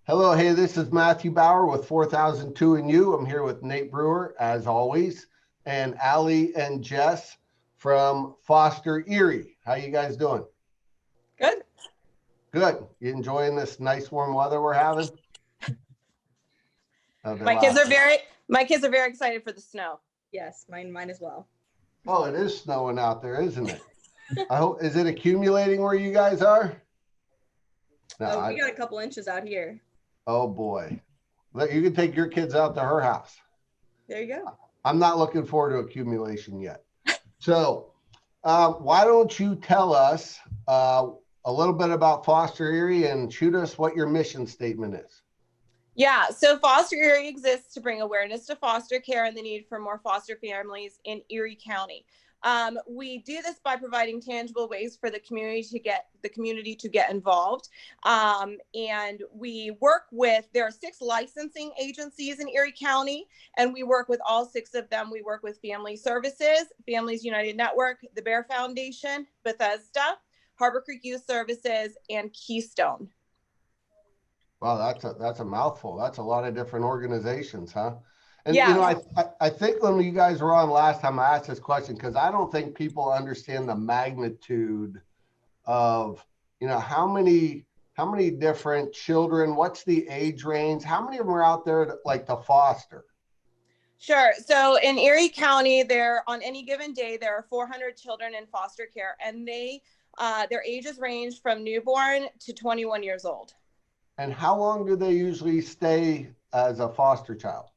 Hello, hey, this is Matthew Bauer with 4002 and You. I'm here with Nate Brewer, as always, and Allie and Jess from Foster Erie. How you guys doing? Good. Good. You enjoying this nice warm weather we're having? My kids are very excited for the snow. Yes, mine as well. Oh, it is snowing out there, isn't it? I hope, is it accumulating where you guys are? No, we got a couple inches out here. Oh boy. You can take your kids out to her house. There you go. I'm not looking forward to accumulation yet. So why don't you tell us a little bit about Foster Erie and shoot us what your mission statement is. Yeah, so Foster Erie exists to bring awareness to foster care and the need for more foster families in Erie County. We do this by providing tangible ways for the community to get involved. And we work with, there are 6 licensing agencies in Erie County, and we work with all 6 of them. We work with Family Services, Families United Network, the Bear Foundation, Bethesda, Harbor Creek Youth Services, and Keystone. Wow, that's a mouthful. That's a lot of different organizations, huh? And yeah. You know, I think when you guys were on last time, I asked this question because I don't think people understand the magnitude of, you know, how many different children, what's the age range, how many of them are out there to foster? Sure. So in Erie County, on any given day, there are 400 children in foster care, and their ages range from newborn to 21 years old. And how long do they usually stay as a foster child?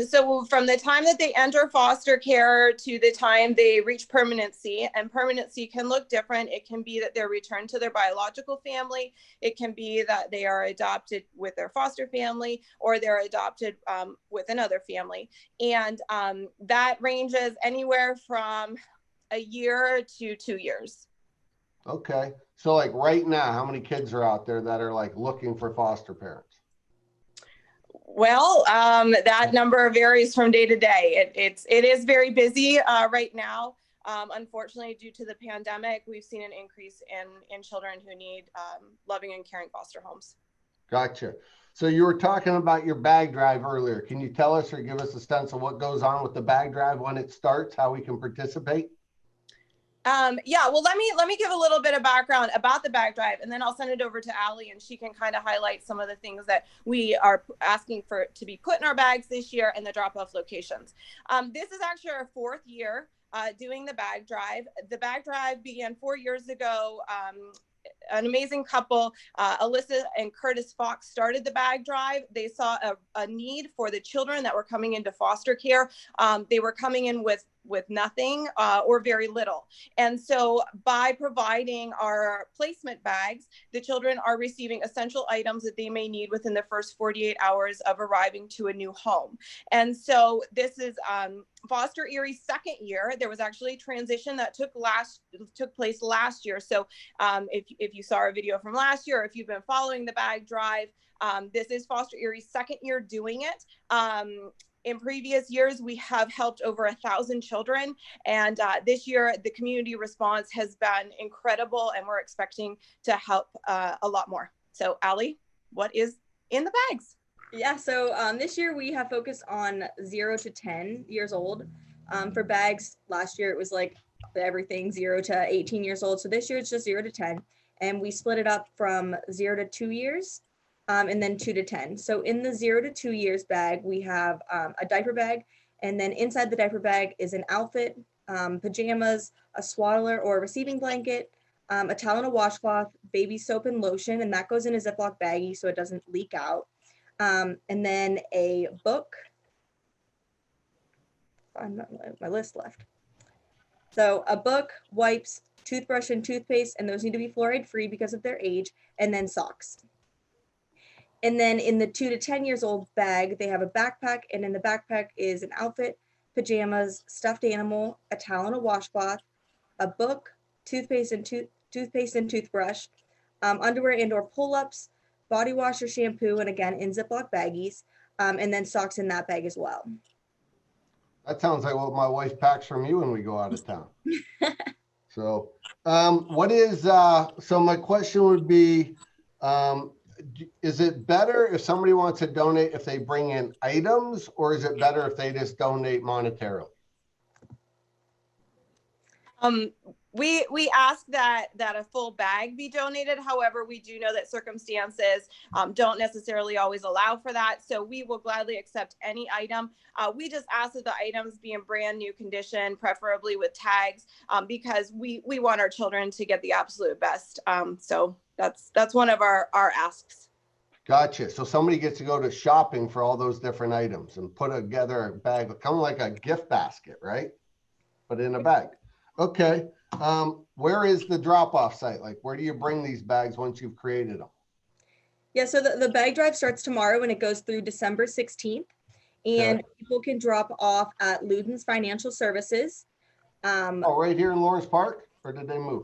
So from the time that they enter foster care to the time they reach permanency, and permanency can look different. It can be that they're returned to their biological family. It can be that they are adopted with their foster family, or they're adopted with another family. And that ranges anywhere from a year to 2 years. Okay. So like right now, how many kids are out there that are like looking for foster parents? Well, that number varies from day to day. It is very busy right now. Unfortunately, due to the pandemic, we've seen an increase in children who need loving and caring foster homes. Gotcha. So you were talking about your bag drive earlier. Can you tell us or give us a sense of what goes on with the bag drive when it starts, how we can participate? Yeah, well, let me give a little bit of background about the bag drive, and then I'll send it over to Allie, and she can kind of highlight some of the things that we are asking for to be put in our bags this year and the drop-off locations. This is actually our 4th year doing the bag drive. The bag drive began 4 years ago. An amazing couple, Alyssa and Curtis Fox, started the bag drive. They saw a need for the children that were coming into foster care. They were coming in with nothing or very little. And so by providing our placement bags, the children are receiving essential items that they may need within the first 48 hours of arriving to a new home. And so this is Foster Erie's 2nd year. There was actually a transition that took place last year. So if you saw our video from last year, or if you've been following the bag drive, this is Foster Erie's 2nd year doing it. In previous years, we have helped over 1,000 children, and this year the community response has been incredible, and we're expecting to help a lot more. So Allie, what is in the bags? Yeah, so this year we have focused on 0 to 10 years old. For bags, last year it was like everything 0 to 18 years old. So this year it's just 0 to 10, and we split it up from 0 to 2 years. And then 2 to 10. So in the 0 to 2 years bag, we have a diaper bag, and then inside the diaper bag is an outfit, pajamas, a swaddler or a receiving blanket, a towel and a washcloth, baby soap and lotion, and that goes in a Ziploc baggie so it doesn't leak out. And then a book. I'm my list left. So a book, wipes, toothbrush and toothpaste, and those need to be fluoride free because of their age, and then socks. And then in the 2 to 10 years old bag, they have a backpack, and in the backpack is an outfit, pajamas, stuffed animal, a towel and a washcloth, a book, toothpaste and toothbrush, underwear and or pull-ups, body wash or shampoo, and again in Ziploc baggies, and then socks in that bag as well. That sounds like what my wife packs from you when we go out of town. So so my question would be, is it better if somebody wants to donate if they bring in items, or is it better if they just donate monetarily? We ask that a full bag be donated. However, we do know that circumstances don't necessarily always allow for that. So we will gladly accept any item. We just ask that the items be in brand new condition, preferably with tags, because we want our children to get the absolute best. So that's one of our asks. Gotcha. So somebody gets to go to shopping for all those different items and put together a bag, kind of like a gift basket, right? But in a bag. Okay. Where is the drop-off site? Like, where do you bring these bags once you've created them? Yeah, so the bag drive starts tomorrow and it goes through December 16th. And people can drop off at BNB Financial Services. Oh, right here in Lawrence Park? Or did they move?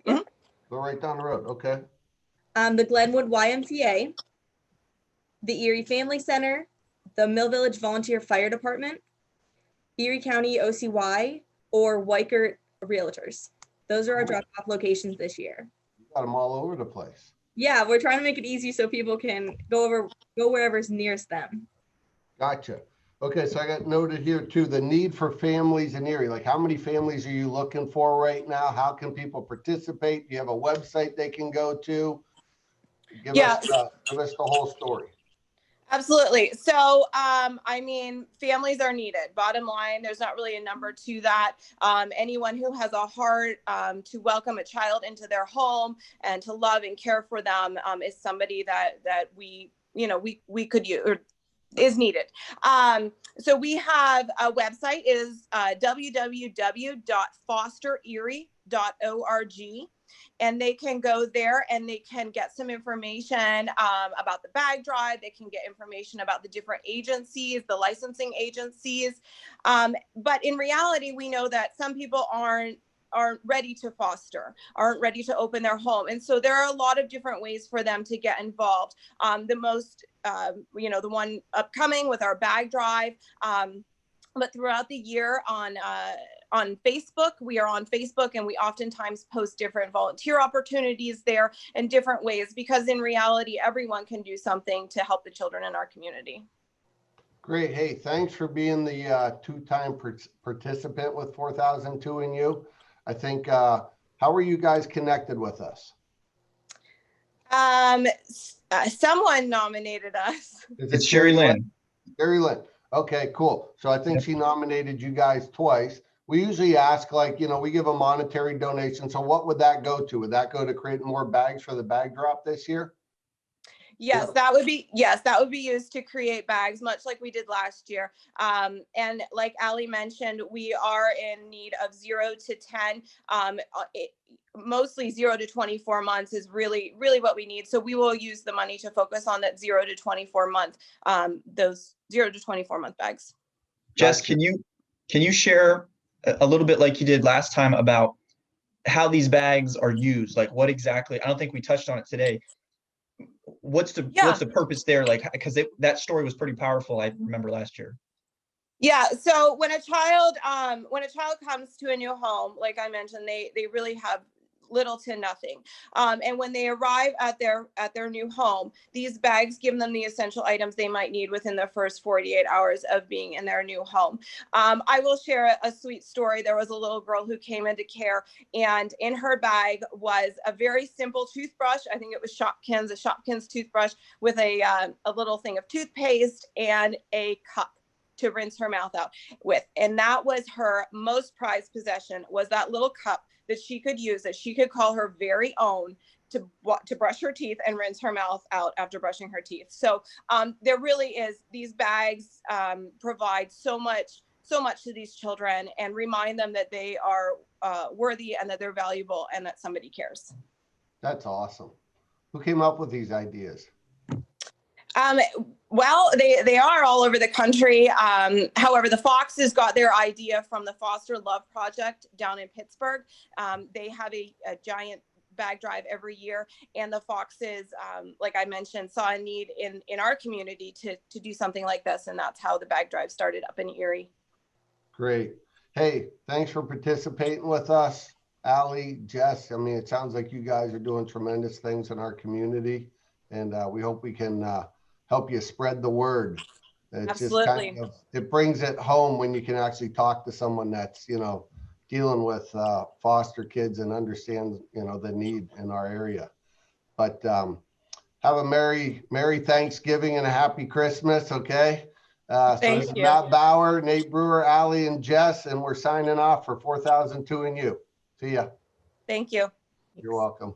Mm-hmm. Go right down the road. Okay. The Glenwood YMCA, the Erie Family Center, the Mill Village Volunteer Fire Department, Erie County OCY, or Weichert Realtors. Those are our drop-off locations this year. You got them all over the place. Yeah, we're trying to make it easy so people can go wherever's nearest them. Gotcha. Okay, so I got noted here too, the need for families in Erie. Like, how many families are you looking for right now? How can people participate? Do you have a website they can go to? Give us the whole story. Absolutely. So, I mean, families are needed. Bottom line, there's not really a number to that. Anyone who has a heart to welcome a child into their home and to love and care for them is somebody that we could use or is needed. So we have a website is www.fostererie.org. And they can go there and they can get some information about the bag drive. They can get information about the different agencies, the licensing agencies. But in reality, we know that some people aren't ready to foster, aren't ready to open their home. And so there are a lot of different ways for them to get involved. The most, the one upcoming with our bag drive, but throughout the year on Facebook, we are on Facebook, and we oftentimes post different volunteer opportunities there in different ways, because in reality, everyone can do something to help the children in our community. Great. Hey, thanks for being the two-time participant with 4002 and you. I think, how are you guys connected with us? Someone nominated us. It's Sherry Lynn. Sherry Lynn. Okay, cool. So I think she nominated you guys twice. We usually ask, like, we give a monetary donation. So what would that go to? Would that go to create more bags for the bag drop this year? Yes, that would be used to create bags, much like we did last year. And like Ali mentioned, we are in need of 0 to 10. Mostly 0 to 24 months is really what we need. So we will use the money to focus on that 0 to 24 month, those 0 to 24 month bags. Jess, can you share a little bit, like you did last time, about how these bags are used? Like, what exactly? I don't think we touched on it today. What's the purpose there? Like, because that story was pretty powerful. I remember last year. Yeah. So when a child comes to a new home, like I mentioned, they really have little to nothing. And when they arrive at their new home, these bags give them the essential items they might need within the first 48 hours of being in their new home. I will share a sweet story. There was a little girl who came into care, and in her bag was a very simple toothbrush. I think it was a Shopkins toothbrush with a little thing of toothpaste and a cup to rinse her mouth out with. And that was her most prized possession, was that little cup that she could use, that she could call her very own, to brush her teeth and rinse her mouth out after brushing her teeth. So there really is, these bags provide so much to these children and remind them that they are worthy and that they're valuable and that somebody cares. That's awesome. Who came up with these ideas? Well, they are all over the country. However, the Foxes got their idea from the Foster Love Project down in Pittsburgh. They have a giant bag drive every year, and the Foxes, like I mentioned, saw a need in our community to do something like this, and that's how the bag drive started up in Erie. Great. Hey, thanks for participating with us, Ali, Jess. I mean, it sounds like you guys are doing tremendous things in our community. And we hope we can help you spread the word. It's Absolutely. just kind of, it brings it home when you can actually talk to someone that's, you know, dealing with foster kids and understands, you know, the need in our area. But have a merry Thanksgiving and a happy Christmas. Okay. So Thank this is you. Matt Bauer, Nate Brewer, Allie, and Jess, and we're signing off for 4002 and you. See ya. Thank you. You're welcome.